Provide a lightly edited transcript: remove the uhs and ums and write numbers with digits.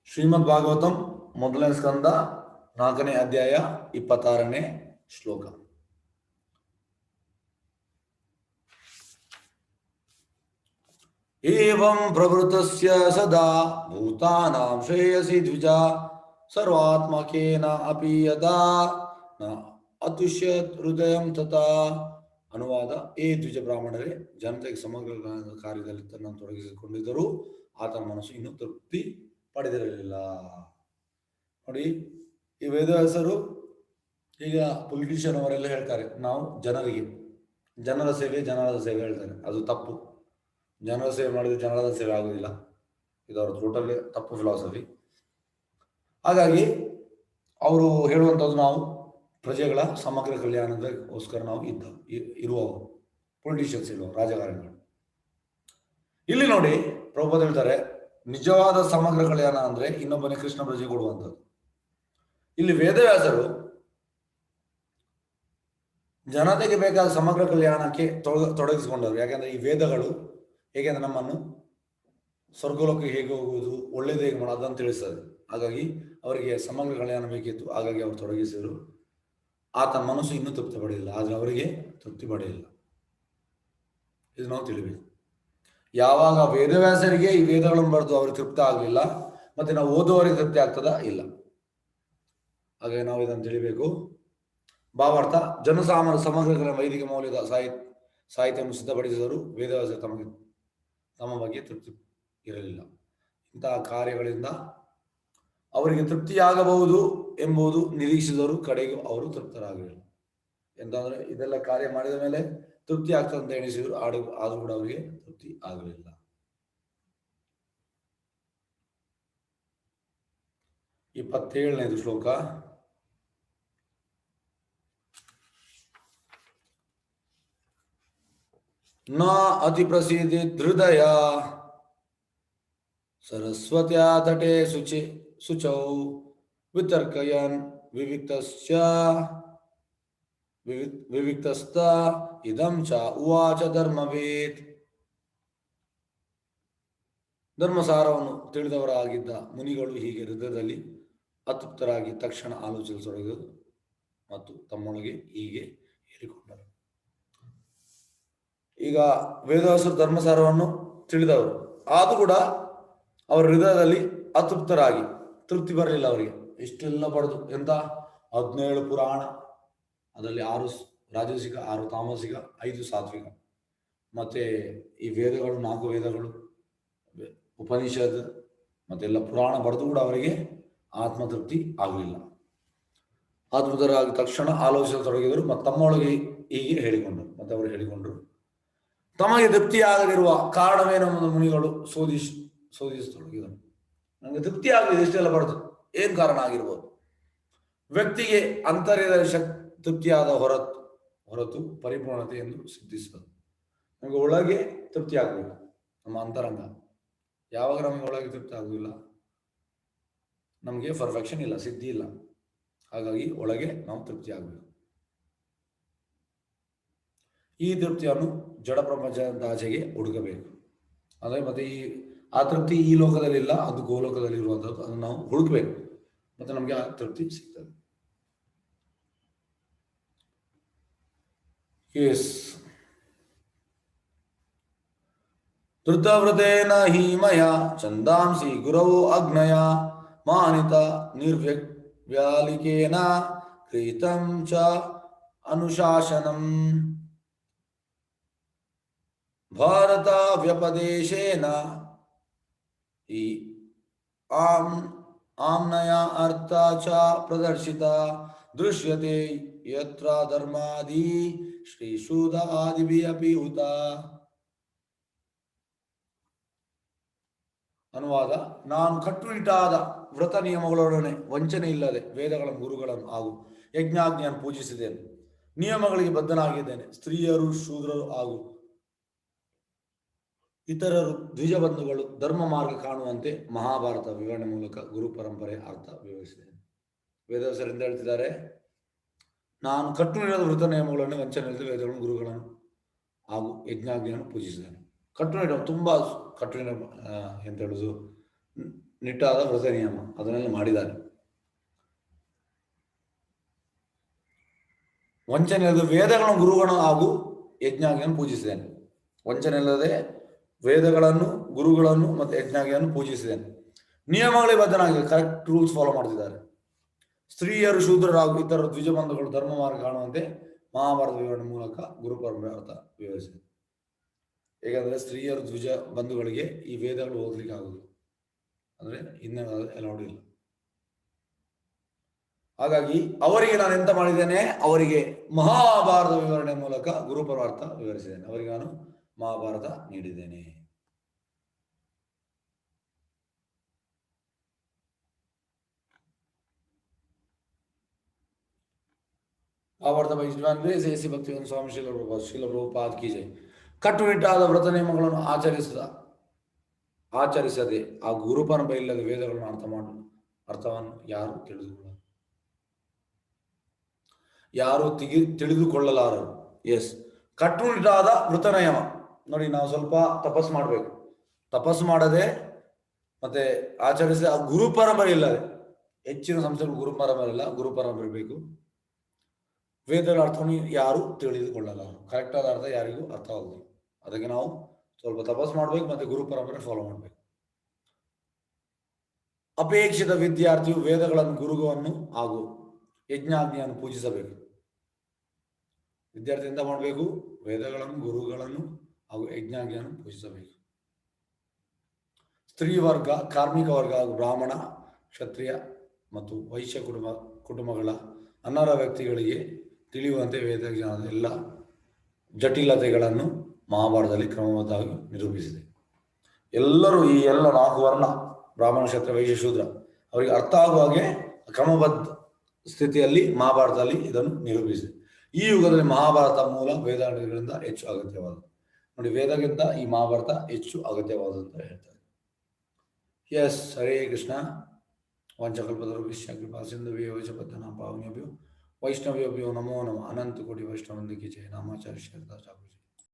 ಶ್ರೀಮದ್ ಭಾಗವತಂ ಮೊದಲನೇ ಸ್ಕಂದ 4ನೇ ಅಧ್ಯಾಯ 26ನೇ ಶ್ಲೋಕ. ಏವಂ ಪ್ರವೃತ್ತಸ್ಯ ಸದಾ ಭೂತಾನಾಂ ಶ್ರೇಯಸಿ ದ್ವಿಜ ಸರ್ವಾತ್ಮಕೇನ ಅಪಿ ಯದಾ ನ ಅತುಷ್ಯತ್ ಹೃದಯಂ ತಥಾ. ಅನುವಾದ: ಏ ದ್ವಿಜ ಬ್ರಾಹ್ಮಣರೇ, ಜನತೆಗೆ ಸಮಗ್ರ ಕಾರ್ಯದಲ್ಲಿ ತನ್ನನ್ನು ತೊಡಗಿಸಿಕೊಂಡಿದ್ದರೂ ಆತನ ಮನಸ್ಸು ಇನ್ನೂ ತೃಪ್ತಿ ಪಡೆದಿರಲಿಲ್ಲ. ನೋಡಿ, ಈ ವೇದವ್ಯಾಸರು ಈಗ ಪೊಲಿಟಿಷಿಯನ್ ಅವರೆಲ್ಲ ಹೇಳ್ತಾರೆ, ನಾವು ಜನರ ಸೇವೆ ಹೇಳ್ತಾರೆ. ಅದು ತಪ್ಪು. ಜನರ ಸೇವೆ ಮಾಡಿದ್ರೆ ಜನರ ಸೇವೆ ಆಗುವುದಿಲ್ಲ. ಇದು ಅವರ ಟೋಟಲಿ ತಪ್ಪು ಫಿಲಾಸಫಿ. ಹಾಗಾಗಿ ಅವರು ಹೇಳುವಂಥದ್ದು, ನಾವು ಪ್ರಜೆಗಳ ಸಮಗ್ರ ಕಲ್ಯಾಣದಗೋಸ್ಕರ ನಾವು ಇರುವವರು, ಪೊಲಿಟಿಷಿಯನ್ಸ್ ಇರುವವರು, ರಾಜಕಾರಣಿಗಳು. ಇಲ್ಲಿ ನೋಡಿ, ಪ್ರಭುಪಾದ ಹೇಳ್ತಾರೆ, ನಿಜವಾದ ಸಮಗ್ರ ಕಲ್ಯಾಣ ಅಂದ್ರೆ ಇನ್ನೊಬ್ಬನೇ ಕೃಷ್ಣ ಪ್ರಜೆ ಕೊಡುವಂಥದ್ದು. ಇಲ್ಲಿ ವೇದವ್ಯಾಸರು ಜನತೆಗೆ ಬೇಕಾದ ಸಮಗ್ರ ಕಲ್ಯಾಣಕ್ಕೆ ತೊಡಗಿಸಿಕೊಂಡರು. ಯಾಕೆಂದ್ರೆ ಈ ವೇದಗಳು ಹೇಗೆಂದ್ರೆ ನಮ್ಮನ್ನು ಸ್ವರ್ಗಲೋಕಕ್ಕೆ ಹೇಗೆ ಹೋಗುವುದು, ಒಳ್ಳೇದು ಹೇಗೆ ಮಾಡೋದು ಅದನ್ನು ತಿಳಿಸ್ತದೆ. ಹಾಗಾಗಿ ಅವರಿಗೆ ಸಮಗ್ರ ಕಲ್ಯಾಣ ಬೇಕಿತ್ತು. ಹಾಗಾಗಿ ಅವರು ತೊಡಗಿಸಿದರು. ಆತನ ಮನಸ್ಸು ಇನ್ನೂ ತೃಪ್ತಿ ಪಡೆಯಲಿಲ್ಲ, ಆದರೆ ಅವರಿಗೆ ತೃಪ್ತಿ ಪಡೆಯಲಿಲ್ಲ. ಇದು ನಾವು ತಿಳಿಬೇಕು. ಯಾವಾಗ ವೇದವ್ಯಾಸರಿಗೆ ಈ ವೇದಗಳನ್ನು ಬರೆದು ಅವ್ರಿಗೆ ತೃಪ್ತಿ ಆಗಲಿಲ್ಲ, ಮತ್ತೆ ನಾವು ಓದುವವರಿಗೆ ತೃಪ್ತಿ ಆಗ್ತದಾ? ಇಲ್ಲ. ಹಾಗಾಗಿ ನಾವು ಇದನ್ನು ತಿಳಿಬೇಕು. ಭಾವಾರ್ಥ: ಜನಸಾಮಾನ್ಯ ಸಮಗ್ರ ವೈದಿಕ ಮೌಲ್ಯದ ಸಾಹಿತ್ಯವನ್ನು ಸಿದ್ಧಪಡಿಸಿದರು. ವೇದವ್ಯಾಸರು ತಮ್ಮ ಬಗ್ಗೆ ತೃಪ್ತಿ ಇರಲಿಲ್ಲ. ಇಂತಹ ಕಾರ್ಯಗಳಿಂದ ಅವರಿಗೆ ತೃಪ್ತಿಯಾಗಬಹುದು ಎಂಬುದು ನಿರೀಕ್ಷಿಸಿದರು. ಕಡೆಗೂ ಅವರು ತೃಪ್ತರಾಗಲಿಲ್ಲ. ಎಂತಂದ್ರೆ ಇದೆಲ್ಲ ಕಾರ್ಯ ಮಾಡಿದ ಮೇಲೆ ತೃಪ್ತಿ ಆಗ್ತದೆ ಅಂತ ಎಣಿಸಿದ್ರು, ಆದ್ರೂ ಕೂಡ ಅವರಿಗೆ ತೃಪ್ತಿ ಆಗಲಿಲ್ಲ. ಇಪ್ಪತ್ತೇಳನೇದು ಶ್ಲೋಕ. ನ ಅತಿ ಪ್ರಸಿದ್ಧಿ ಹೃದಯ ಸರಸ್ವತ್ಯಾ ತಟೆ ಶುಚೌ ವಿತರ್ಕಯನ್ ವಿವಿಕ್ತಸ್ತ ಇದಂ ಚ ಉವಾಚ ಧರ್ಮವೇತ್. ಧರ್ಮಸಾರವನ್ನು ತಿಳಿದವರಾಗಿದ್ದ ಮುನಿಗಳು ಹೀಗೆ ಹೃದಯದಲ್ಲಿ ಅತೃಪ್ತರಾಗಿ ತಕ್ಷಣ ಆಲೋಚಿಸತೊಡಗಿದರು ಮತ್ತು ತಮ್ಮೊಳಗೆ ಹೀಗೆ ಹೇಳಿಕೊಂಡರು. ಈಗ ವೇದವ್ಯಾಸರು ಧರ್ಮಸಾರವನ್ನು ತಿಳಿದವರು, ಆದರೂ ಕೂಡ ಅವರ ಹೃದಯದಲ್ಲಿ ಅತೃಪ್ತರಾಗಿ, ತೃಪ್ತಿ ಬರಲಿಲ್ಲ ಅವರಿಗೆ. ಇಷ್ಟೆಲ್ಲ ಪಡೆದು ಎಂತ 17 ಪುರಾಣ, ಅದರಲ್ಲಿ 6 ರಾಜಸಿಕ, 6 ತಾಮಸಿಕ, 5 ಸಾತ್ವಿಕ, ಮತ್ತೆ ಈ ವೇದಗಳು 4 ವೇದಗಳು, ಉಪನಿಷತ್, ಮತ್ತೆಲ್ಲ ಪುರಾಣ ಬರೆದು ಕೂಡ ಅವರಿಗೆ ಆತ್ಮತೃಪ್ತಿ ಆಗಲಿಲ್ಲ. ಅದ್ಭುತರಾಗಿ ತಕ್ಷಣ ಆಲೋಚಿಸತೊಡಗಿದರು ಮತ್ತು ತಮ್ಮೊಳಗೆ ಹೀಗೆ ಹೇಳಿಕೊಂಡರು. ಮತ್ತೆ ಅವರು ಹೇಳಿಕೊಂಡರು, ತಮಗೆ ತೃಪ್ತಿಯಾಗದಿರುವ ಕಾರಣವೇನೆಂಬುದು ಮುನಿಗಳು ಶೋಧಿಸತೊಡಗಿದರು. ನನಗೆ ತೃಪ್ತಿ ಆಗಲಿದೆ, ಇಷ್ಟೆಲ್ಲ ಬರೆದು ಏನ್ ಕಾರಣ ಆಗಿರ್ಬೋದು? ವ್ಯಕ್ತಿಗೆ ಅಂತರ್ಯದ ತೃಪ್ತಿಯಾದ ಹೊರತು ಪರಿಪೂರ್ಣತೆ ಎಂದು ಸಿದ್ಧಿಸಬಹುದು. ನಮಗೆ ಒಳಗೆ ತೃಪ್ತಿ ಆಗಬೇಕು, ನಮ್ಮ ಅಂತರಂಗ. ಯಾವಾಗ ನಮಗೆ ಒಳಗೆ ತೃಪ್ತಿ ಆಗುವುದಿಲ್ಲ, ನಮಗೆ ಪರ್ಫೆಕ್ಷನ್ ಇಲ್ಲ, ಸಿದ್ಧಿ ಇಲ್ಲ. ಹಾಗಾಗಿ ಒಳಗೆ ನಾವು ತೃಪ್ತಿ ಆಗಬೇಕು. ಈ ತೃಪ್ತಿಯನ್ನು ಜಡ ಪ್ರಪಂಚದ ಆಚೆಗೆ ಹುಡುಕಬೇಕು. ಅಂದರೆ ಮತ್ತೆ ಆ ತೃಪ್ತಿ ಈ ಲೋಕದಲ್ಲಿಲ್ಲ, ಅದು ಗೋಲೋಕದಲ್ಲಿ ಇರುವಂಥದ್ದು. ಅದನ್ನು ನಾವು ಹುಡುಕಬೇಕು, ಮತ್ತೆ ನಮಗೆ ಆ ತೃಪ್ತಿ ಸಿಗ್ತದೆ. ಧೃತವ್ರತೇನ ಹಿ ಮಯ ಛಂದಾಂಸಿ ಗುರವೋ ಅಗ್ನಯ ಮಾನಿತ ನಿರ್ವ್ಯಾಲಿಕೇನ ಕ್ರೀತಂ ಚ ಅನುಶಾಸನಂ ಭಾರತ ವ್ಯಪದೇಶೇನ ಈ ಆಮ್ನಯ ಅರ್ಥ ಚ ಪ್ರದರ್ಶಿತ ದೃಶ್ಯತೆ ಯತ್ರ ಧರ್ಮಾದಿ ಶ್ರೀಶೂದ ಆದಿಭಿ ಅಪಿ ಹುತ. ಅನುವಾದ: ನಾನು ಕಟ್ಟುನಿಟ್ಟಾದ ವ್ರತ ನಿಯಮಗಳೊಡನೆ ವಂಚನೆ ಇಲ್ಲದೆ ವೇದಗಳನ್ನು, ಗುರುಗಳನ್ನು ಹಾಗೂ ಯಜ್ಞಾಜ್ಞೆಯನ್ನು ಪೂಜಿಸಿದ್ದೇನೆ. ನಿಯಮಗಳಿಗೆ ಬದ್ಧನಾಗಿದ್ದೇನೆ. ಸ್ತ್ರೀಯರು, ಶೂದ್ರರು ಹಾಗೂ ಇತರರು ದ್ವಿಜಬಂಧುಗಳು ಧರ್ಮ ಮಾರ್ಗ ಕಾಣುವಂತೆ ಮಹಾಭಾರತ ವಿವರಣೆ ಮೂಲಕ ಗುರು ಪರಂಪರೆ ಅರ್ಥ ವಿವರಿಸಿದ್ದೇನೆ. ವೇದವ್ಯಾಸರಿಂದ ಹೇಳ್ತಿದ್ದಾರೆ, ನಾನು ಕಟ್ಟುನಿಟ್ಟಾದ ವೃತ ನಿಯಮಗಳನ್ನು ವಂಚನೆ ಇಲ್ಲದೆ ವೇದಗಳನ್ನು, ಗುರುಗಳನ್ನು ಹಾಗೂ ಯಜ್ಞಾಜ್ಞೆಯನ್ನು ಪೂಜಿಸಿದ್ದೇನೆ. ಕಟ್ಟುನಿಟ್ಟು, ತುಂಬಾ ಕಟ್ಟುನಿಟ್ಟು ಎಂತ ಹೇಳುದು, ನಿಟ್ಟಾದ ವ್ರತ ನಿಯಮ ಅದನ್ನೆಲ್ಲ ಮಾಡಿದ್ದಾರೆ. ವಂಚನೆ ಇಲ್ಲದೆ ವೇದಗಳನ್ನು ಗುರುಗಳನ್ನು ಹಾಗೂ ಯಜ್ಞಾಗಿಯನ್ನು ಪೂಜಿಸಿದ್ದೇನೆ. ವಂಚನೆ ಇಲ್ಲದೆ ವೇದಗಳನ್ನು ಗುರುಗಳನ್ನು ಮತ್ತು ಯಜ್ಞಾಗಿಯನ್ನು ಪೂಜಿಸಿದ್ದೇನೆ. ನಿಯಮಗಳಿಗೆ ಬದ್ಧನಾಗಿದೆ, ಕರೆಕ್ಟ್ ರೂಲ್ಸ್ ಫಾಲೋ ಮಾಡ್ತಿದ್ದಾರೆ. ಸ್ತ್ರೀಯರು ಶೂದ್ರರು ಹಾಗೂ ಇತರ ದ್ವಿಜ ಬಂಧುಗಳು ಧರ್ಮ ಮಾರ್ಗ ಕಾಣುವಂತೆ ಮಹಾಭಾರತ ವಿವರಣೆ ಮೂಲಕ ಗುರು ಪರಂಪರೆ ಅರ್ಥ ವಿವರಿಸಿದೆ. ಹೇಗೆಂದರೆ ಸ್ತ್ರೀಯರು ದ್ವಿಜ ಬಂಧುಗಳಿಗೆ ಈ ವೇದಗಳು ಓದಲಿಕ್ಕೆ ಆಗುದು, ಅಂದ್ರೆ ಇನ್ನೂ ಅಲೌಡ್ ಇಲ್ಲ. ಹಾಗಾಗಿ ಅವರಿಗೆ ನಾನು ಎಂತ ಮಾಡಿದ್ದೇನೆ, ಅವರಿಗೆ ಮಹಾಭಾರತ ವಿವರಣೆ ಮೂಲಕ ಗುರುಪರಾರ್ಥ ವಿವರಿಸಿದ್ದೇನೆ. ಅವರಿಗೆ ನಾನು ಮಹಾಭಾರತ ನೀಡಿದ್ದೇನೆ. ಮಹಾಭಾರತ ಬೈಸಿದ್ರೆ ಸಿ ಭಕ್ತಿ ಸ್ವಾಮಿ ಶೀಲ ಪ್ರಭುಪಾದ್ ಕಿ ಜೈ. ಕಟ್ಟುನಿಟ್ಟಾದ ವ್ರತ ನಿಯಮಗಳನ್ನು ಆಚರಿಸದೆ ಆ ಗುರುಪರಂಪರೆ ಇಲ್ಲದ ವೇದಗಳನ್ನು ಅರ್ಥವನ್ನು ಯಾರು ತಿಳಿದುಕೊಳ್ಳಲಾರರು. ಎಸ್, ಕಟ್ಟುನಿಟ್ಟಾದ ವೃತ ನಿಯಮ ನೋಡಿ, ನಾವು ಸ್ವಲ್ಪ ತಪಸ್ಸು ಮಾಡಬೇಕು. ತಪಸ್ಸು ಮಾಡದೆ ಮತ್ತೆ ಆಚರಿಸಿ ಆ ಗುರುಪರಂಪರೆ ಇಲ್ಲದೆ, ಹೆಚ್ಚಿನ ಸಂಸ್ಥೆಗಳು ಗುರುಪರಂಪರೆ ಇಲ್ಲ, ಗುರುಪರಂಪರೆ ಬೇಕು. ವೇದಗಳ ಅರ್ಥವನ್ನು ಯಾರು ತಿಳಿದುಕೊಳ್ಳಲಾರರು, ಕರೆಕ್ಟ್ ಆದ ಅರ್ಥ ಯಾರಿಗೂ ಅರ್ಥವಾಗುವುದು. ಅದಕ್ಕೆ ನಾವು ಸ್ವಲ್ಪ ತಪಸ್ಸು ಮಾಡಬೇಕು ಮತ್ತೆ ಗುರುಪರಂಪರೆ ಫಾಲೋ ಮಾಡಬೇಕು. ಅಪೇಕ್ಷಿತ ವಿದ್ಯಾರ್ಥಿಯು ವೇದಗಳನ್ನು ಗುರುಗಳನ್ನು ಹಾಗೂ ಯಜ್ಞಾಗ್ನಿಯನ್ನು ಪೂಜಿಸಬೇಕು. ವಿದ್ಯಾರ್ಥಿ ಎಂತ ಮಾಡಬೇಕು, ವೇದಗಳನ್ನು ಗುರುಗಳನ್ನು ಹಾಗೂ ಯಜ್ಞಾಗ್ನಿಯನ್ನು ಪೂಜಿಸಬೇಕು. ಸ್ತ್ರೀ ವರ್ಗ, ಕಾರ್ಮಿಕ ವರ್ಗ ಹಾಗೂ ಬ್ರಾಹ್ಮಣ, ಕ್ಷತ್ರಿಯ ಮತ್ತು ವೈಶ್ಯ ಕುಟುಂಬಗಳ ಅನರ್ಹ ವ್ಯಕ್ತಿಗಳಿಗೆ ತಿಳಿಯುವಂತೆ ವೇದಜ್ಞಾನದ ಎಲ್ಲ ಜಟಿಲತೆಗಳನ್ನು ಮಹಾಭಾರತದಲ್ಲಿ ಕ್ರಮಬದ್ಧವಾಗಿ ನಿರೂಪಿಸಿದೆ. ಎಲ್ಲರೂ ಈ ಎಲ್ಲ 4 ವರ್ಣ ಬ್ರಾಹ್ಮಣ, ಕ್ಷತ್ರಿಯ, ವೈಶ್ಯ, ಶೂದ್ರ ಅವರಿಗೆ ಅರ್ಥ ಆಗುವ ಹಾಗೆ ಕ್ರಮಬದ್ಧ ಸ್ಥಿತಿಯಲ್ಲಿ ಮಹಾಭಾರತದಲ್ಲಿ ಇದನ್ನು ನಿರೂಪಿಸಿದೆ. ಈ ಯುಗದಲ್ಲಿ ಮಹಾಭಾರತ ಮೂಲ ವೇದಾಂತಗಳಿಂದ ಹೆಚ್ಚು ಅಗತ್ಯವಾದದ್ದು. ನೋಡಿ, ವೇದಕ್ಕಿಂತ ಈ ಮಹಾಭಾರತ ಹೆಚ್ಚು ಅಗತ್ಯವಾದಂತ ಹೇಳ್ತಾರೆ. ಎಸ್, ಹರೇ ಕೃಷ್ಣ. ವಂಚಕಲ್ಪತರುಭ್ಯಶ್ಚ ಕೃಪಾ ಸಿಂಧುಭ್ಯೋ ವೈಶಪತ್ತನಾಂ ಪಾವನೇಭ್ಯೋ ವೈಷ್ಣವೇಭ್ಯೋ ನಮೋ ನಮಃ. ಅನಂತ ಕೋಟಿ ವೈಷ್ಣವಂದಿಕೆ ಜಯ. ನಾಮಾಚಾರ್ಯ ಶ್ರೀ